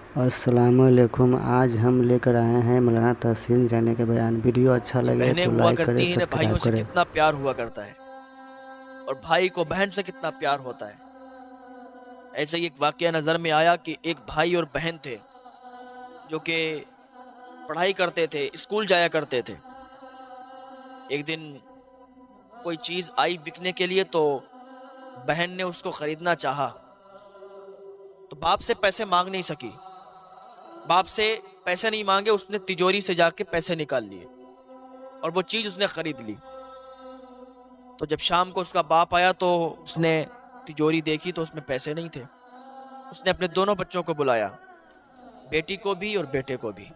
अस्सलामुअलैकुम। आज हम लेकर आए हैं मौलाना तहसीन जिलानी के बयान। वीडियो अच्छा जो लगे बहनें तो हुआ लाइक करें, करती हैं ना, सब्सक्राइब भाइयों से करें। कितना प्यार हुआ करता है और भाई को बहन से कितना प्यार होता है। ऐसे ही एक वाकया नजर में आया कि एक भाई और बहन थे जो कि पढ़ाई करते थे, स्कूल जाया करते थे। एक दिन कोई चीज आई बिकने के लिए तो बहन ने उसको खरीदना चाहा, तो बाप से पैसे मांग नहीं सकी। बाप से पैसे नहीं मांगे, उसने तिजोरी से जाके पैसे निकाल लिए और वो चीज उसने खरीद ली। तो जब शाम को उसका बाप आया तो उसने तिजोरी देखी तो उसमें पैसे नहीं थे। उसने अपने दोनों बच्चों को बुलाया, बेटी को भी और बेटे को भी,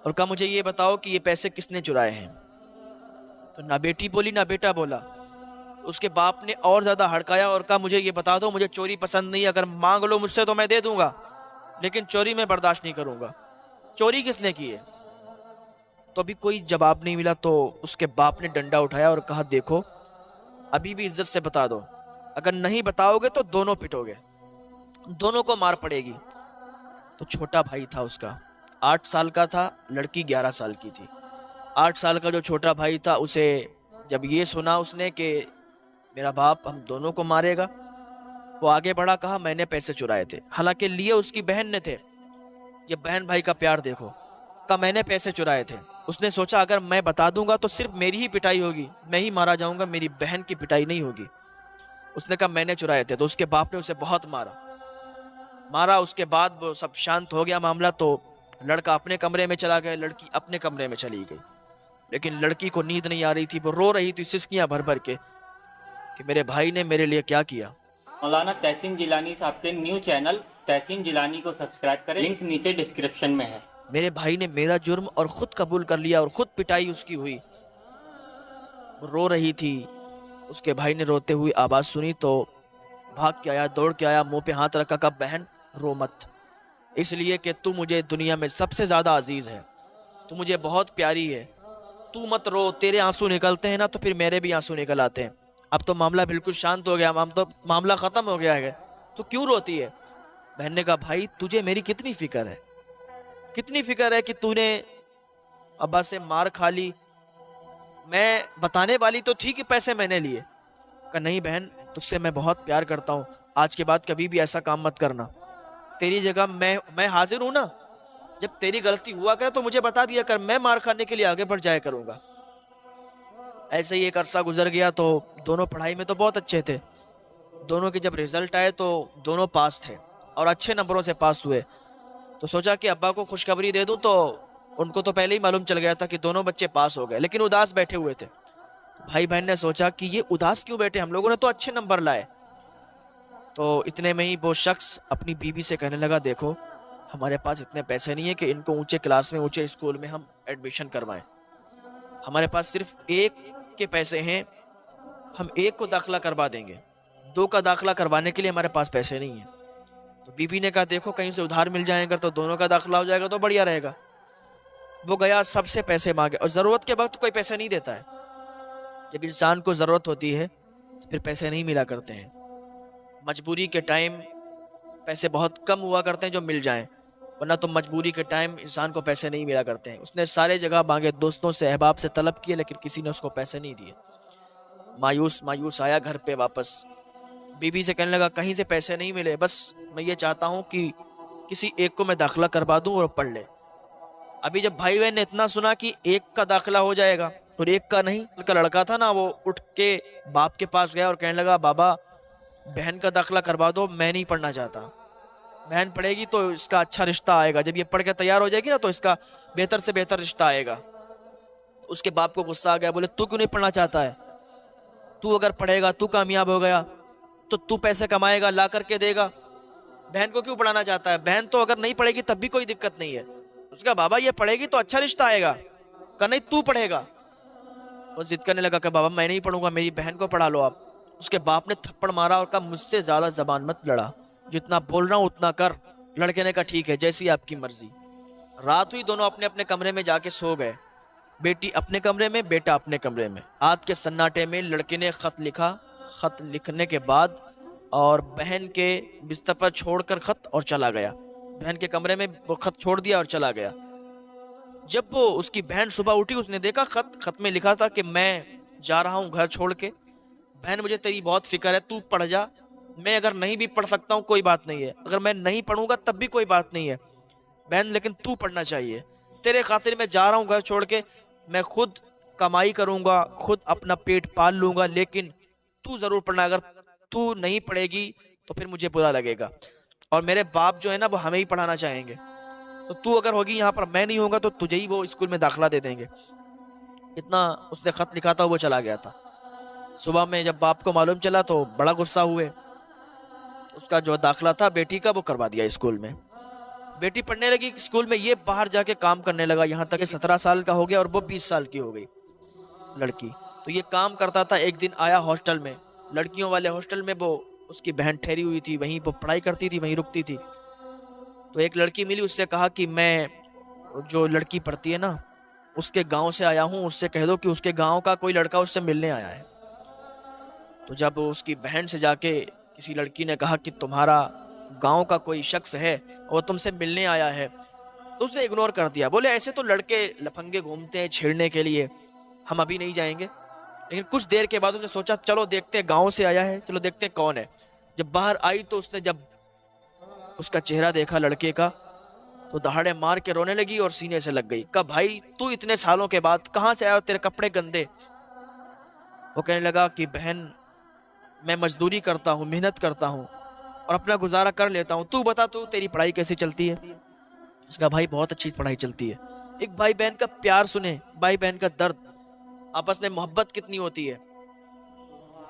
और कहा मुझे ये बताओ कि ये पैसे किसने चुराए हैं। तो ना बेटी बोली ना बेटा बोला। उसके बाप ने और ज्यादा हड़काया और कहा मुझे ये बता दो, मुझे चोरी पसंद नहीं, अगर मांग लो मुझसे तो मैं दे दूंगा, लेकिन चोरी मैं बर्दाश्त नहीं करूंगा। चोरी किसने की है? तो अभी कोई जवाब नहीं मिला। तो उसके बाप ने डंडा उठाया और कहा देखो, अभी भी इज्जत से बता दो, अगर नहीं बताओगे तो दोनों पिटोगे, दोनों को मार पड़ेगी। तो छोटा भाई था उसका, 8 साल का था, लड़की 11 साल की थी। 8 साल का जो छोटा भाई था, उसे जब ये सुना उसने कि मेरा बाप हम दोनों को मारेगा, वो आगे बढ़ा, कहा मैंने पैसे चुराए थे। हालांकि लिए उसकी बहन ने थे। ये बहन भाई का प्यार देखो। कहा मैंने पैसे चुराए थे। उसने सोचा अगर मैं बता दूंगा तो सिर्फ मेरी ही पिटाई होगी, मैं ही मारा जाऊंगा, मेरी बहन की पिटाई नहीं होगी। उसने कहा मैंने चुराए थे। तो उसके बाप ने उसे बहुत मारा। मारा उसके बाद वो सब शांत हो गया मामला। तो लड़का अपने कमरे में चला गया, लड़की अपने कमरे में चली गई। लेकिन लड़की को नींद नहीं आ रही थी, वो रो रही थी सिसकियां भर भर के कि मेरे भाई ने मेरे लिए क्या किया। मौलाना तहसीन जिलानी साहब के न्यू चैनल तहसीन जिलानी को सब्सक्राइब करें, लिंक नीचे डिस्क्रिप्शन में है। मेरे भाई ने मेरा जुर्म और खुद कबूल कर लिया और खुद पिटाई उसकी हुई। वो रो रही थी। उसके भाई ने रोते हुए आवाज सुनी तो भाग के आया, दौड़ के आया, मुंह पे हाथ रखा, कहा बहन रो मत, इसलिए कि तू मुझे दुनिया में सबसे ज्यादा अजीज है, तू मुझे बहुत प्यारी है, तू मत रो। तेरे आंसू निकलते हैं ना तो फिर मेरे भी आंसू निकल आते हैं। अब तो मामला बिल्कुल शांत हो गया, तो मामला खत्म हो गया है, तो क्यों रोती है? बहन ने कहा भाई तुझे मेरी कितनी फिक्र है, कितनी फिक्र है कि तूने अब्बा से मार खा ली। मैं बताने वाली तो थी कि पैसे मैंने लिए। कहा नहीं बहन, तुझसे मैं बहुत प्यार करता हूँ, आज के बाद कभी भी ऐसा काम मत करना। तेरी जगह मैं हाजिर हूं ना, जब तेरी गलती हुआ करे तो मुझे बता दिया कर, मैं मार खाने के लिए आगे बढ़ जाया करूंगा। ऐसे ही एक अरसा गुजर गया। तो दोनों पढ़ाई में तो बहुत अच्छे थे। दोनों के जब रिजल्ट आए तो दोनों पास थे और अच्छे नंबरों से पास हुए। तो सोचा कि अब्बा को खुशखबरी दे दूं। तो उनको तो पहले ही मालूम चल गया था कि दोनों बच्चे पास हो गए, लेकिन उदास बैठे हुए थे। भाई बहन ने सोचा कि ये उदास क्यों बैठे, हम लोगों ने तो अच्छे नंबर लाए। तो इतने में ही वो शख्स अपनी बीवी से कहने लगा देखो, हमारे पास इतने पैसे नहीं है कि इनको ऊंचे क्लास में, ऊंचे स्कूल में हम एडमिशन करवाएं। हमारे पास सिर्फ एक के पैसे हैं, हम एक को दाखिला करवा देंगे, दो का दाखिला करवाने के लिए हमारे पास पैसे नहीं है। तो बीबी ने कहा देखो कहीं से उधार मिल जाएगा तो दोनों का दाखिला हो जाएगा तो बढ़िया रहेगा। वो गया, सबसे पैसे मांगे, और जरूरत के वक्त कोई पैसे नहीं देता है। जब इंसान को जरूरत होती है तो फिर पैसे नहीं मिला करते हैं। मजबूरी के टाइम पैसे बहुत कम हुआ करते हैं जो मिल जाएं, वरना तो मजबूरी के टाइम इंसान को पैसे नहीं मिला करते हैं। उसने सारे जगह मांगे, दोस्तों से, अहबाब से तलब किए, लेकिन किसी ने उसको पैसे नहीं दिए। मायूस मायूस आया घर पे वापस। बीबी से कहने लगा कहीं से पैसे नहीं मिले, बस मैं ये चाहता हूँ कि किसी एक को मैं दाखिला करवा दूं और पढ़ ले। अभी जब भाई बहन ने इतना सुना कि एक का दाखिला हो जाएगा, और एक का नहीं, का लड़का था ना, वो उठ के बाप के पास गया और कहने लगा बाबा बहन का दाखिला करवा दो, मैं नहीं पढ़ना चाहता। बहन पढ़ेगी तो इसका अच्छा रिश्ता आएगा, जब ये पढ़ के तैयार हो जाएगी ना तो इसका बेहतर से बेहतर रिश्ता आएगा। उसके बाप को गुस्सा आ गया, बोले तू क्यों नहीं पढ़ना चाहता है? तू अगर पढ़ेगा, तू कामयाब हो गया तो तू पैसे कमाएगा, ला करके देगा, बहन को क्यों पढ़ाना चाहता है? बहन तो अगर नहीं पढ़ेगी तब भी कोई दिक्कत नहीं है। उसका बाबा ये पढ़ेगी तो अच्छा रिश्ता आएगा। कहा नहीं तू पढ़ेगा। वो जिद करने लगा कि बाबा मैं नहीं पढ़ूंगा, मेरी बहन को पढ़ा लो आप। उसके बाप ने थप्पड़ मारा और कहा मुझसे ज्यादा जबान मत लड़ा, जितना बोल रहा हूं उतना कर। लड़के ने कहा ठीक है, जैसी आपकी मर्जी। रात हुई, दोनों अपने अपने कमरे में जाके सो गए। बेटी अपने कमरे में, बेटा अपने कमरे में। रात के सन्नाटे में लड़के ने खत लिखा। खत लिखने के बाद और बहन के बिस्तर पर छोड़कर खत और चला गया। बहन के कमरे में वो खत छोड़ दिया और चला गया। जब वो उसकी बहन सुबह उठी, उसने देखा खत में लिखा था कि मैं जा रहा हूँ घर छोड़ के, बहन मुझे तेरी बहुत फिक्र है, तू पढ़ जा। मैं अगर नहीं भी पढ़ सकता हूँ कोई बात नहीं है, अगर मैं नहीं पढ़ूंगा तब भी कोई बात नहीं है बहन, लेकिन तू पढ़ना चाहिए। तेरे खातिर मैं जा रहा हूँ घर छोड़ के, मैं खुद कमाई करूंगा, खुद अपना पेट पाल लूंगा, लेकिन तू जरूर पढ़ना। अगर तू नहीं पढ़ेगी तो फिर मुझे बुरा लगेगा, और मेरे बाप जो है ना वो हमें ही पढ़ाना चाहेंगे। तो तू अगर होगी यहाँ पर, मैं नहीं होगा तो तुझे ही वो स्कूल में दाखिला दे देंगे। इतना उसने खत लिखा था, वो चला गया था। सुबह में जब बाप को मालूम चला तो बड़ा गुस्सा हुए। उसका जो दाखिला था बेटी का वो करवा दिया स्कूल में। बेटी पढ़ने लगी स्कूल में, ये बाहर जाके काम करने लगा, यहाँ तक कि 17 साल का हो गया और वो 20 साल की हो गई लड़की। तो ये काम करता था। एक दिन आया हॉस्टल में, लड़कियों वाले हॉस्टल में, वो उसकी बहन ठहरी हुई थी, वहीं वो पढ़ाई करती थी, वहीं रुकती थी। तो एक लड़की मिली, उससे कहा कि मैं, जो लड़की पढ़ती है ना, उसके गांव से आया हूँ, उससे कह दो कि उसके गांव का कोई लड़का उससे मिलने आया है। तो जब उसकी बहन से जाके किसी लड़की ने कहा कि तुम्हारा गांव का कोई शख्स है और तुमसे मिलने आया है, तो उसने इग्नोर कर दिया। बोले ऐसे तो लड़के लफंगे घूमते हैं छेड़ने के लिए, हम अभी नहीं जाएंगे। लेकिन कुछ देर के बाद उसने सोचा चलो देखते हैं, गांव से आया है, चलो देखते हैं कौन है। जब बाहर आई तो उसने जब उसका चेहरा देखा लड़के का, तो दहाड़े मार के रोने लगी और सीने से लग गई। कहा भाई तू इतने सालों के बाद कहाँ से आया, तेरे कपड़े गंदे। वो कहने लगा कि बहन मैं मजदूरी करता हूँ, मेहनत करता हूँ और अपना गुजारा कर लेता हूँ, तू बता तू तेरी पढ़ाई कैसी चलती है। उसका भाई बहुत अच्छी पढ़ाई चलती है। एक भाई बहन का प्यार सुने, भाई बहन का दर्द, आपस में मोहब्बत कितनी होती है।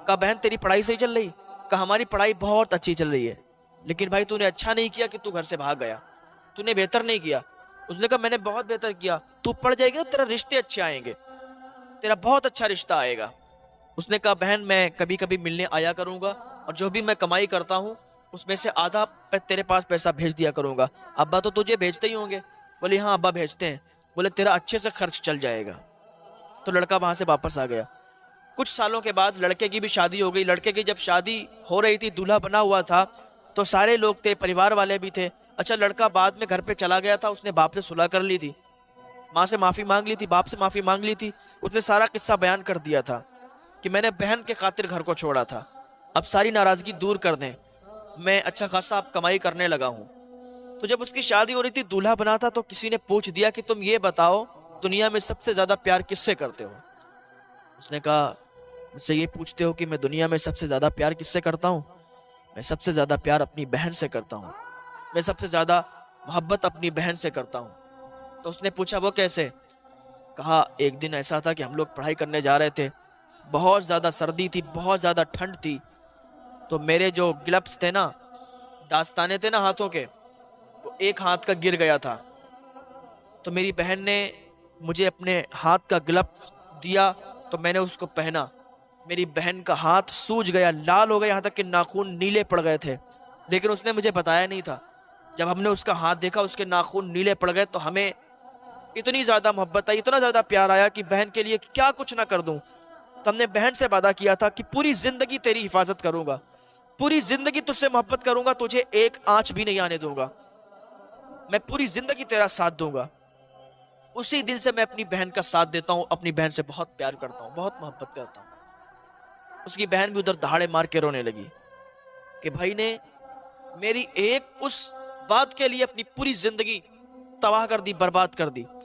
कहा बहन तेरी पढ़ाई सही चल रही? कहा हमारी पढ़ाई बहुत अच्छी चल रही है, लेकिन भाई तूने अच्छा नहीं किया कि तू घर से भाग गया, तूने बेहतर नहीं किया। उसने कहा मैंने बहुत बेहतर किया, तू पढ़ जाएगी तो तेरा रिश्ते अच्छे आएंगे, तेरा बहुत अच्छा रिश्ता आएगा। उसने कहा बहन मैं कभी कभी मिलने आया करूंगा और जो भी मैं कमाई करता हूँ उसमें से आधा तेरे पास पैसा भेज दिया करूंगा। अब्बा तो तुझे भेजते ही होंगे? बोले हाँ अब्बा भेजते हैं। बोले तेरा अच्छे से खर्च चल जाएगा। तो लड़का वहां से वापस आ गया। कुछ सालों के बाद लड़के की भी शादी हो गई। लड़के की जब शादी हो रही थी, दूल्हा बना हुआ था, तो सारे लोग थे, परिवार वाले भी थे। अच्छा लड़का बाद में घर पे चला गया था, उसने बाप से सुलह कर ली थी, माँ से माफ़ी मांग ली थी, बाप से माफ़ी मांग ली थी। उसने सारा किस्सा बयान कर दिया था कि मैंने बहन के खातिर घर को छोड़ा था, अब सारी नाराज़गी दूर कर दें, मैं अच्छा खासा अब कमाई करने लगा हूँ। तो जब उसकी शादी हो रही थी, दूल्हा बना था, तो किसी ने पूछ दिया कि तुम ये बताओ दुनिया में सबसे ज़्यादा प्यार किससे करते हो? उसने कहा मुझसे ये पूछते हो कि मैं दुनिया में सबसे ज़्यादा प्यार किससे करता हूँ? मैं सबसे ज़्यादा प्यार अपनी बहन से करता हूँ, मैं सबसे ज़्यादा मोहब्बत अपनी बहन से करता हूँ। तो उसने पूछा वो कैसे? कहा एक दिन ऐसा था कि हम लोग पढ़ाई करने जा रहे थे, बहुत ज़्यादा सर्दी थी, बहुत ज़्यादा ठंड थी, तो मेरे जो ग्लव्स थे ना, दास्ताने थे ना हाथों के, वो एक हाथ का गिर गया था। तो मेरी बहन ने मुझे अपने हाथ का ग्लव्स दिया, तो मैंने उसको पहना। मेरी बहन का हाथ सूज गया, लाल हो गया, यहाँ तक कि नाखून नीले पड़ गए थे, लेकिन उसने मुझे बताया नहीं था। जब हमने उसका हाथ देखा, उसके नाखून नीले पड़ गए, तो हमें इतनी ज़्यादा मोहब्बत आई, इतना ज़्यादा प्यार आया कि बहन के लिए क्या कुछ ना कर दूं। तो हमने बहन से वादा किया था कि पूरी ज़िंदगी तेरी हिफाजत करूंगा, पूरी ज़िंदगी तुझसे मोहब्बत करूंगा, तुझे एक आंच भी नहीं आने दूंगा, मैं पूरी ज़िंदगी तेरा साथ दूंगा। उसी दिन से मैं अपनी बहन का साथ देता हूँ, अपनी बहन से बहुत प्यार करता हूँ, बहुत मोहब्बत करता हूँ। उसकी बहन भी उधर दहाड़े मार के रोने लगी कि भाई ने मेरी एक उस बात के लिए अपनी पूरी ज़िंदगी तबाह कर दी, बर्बाद कर दी।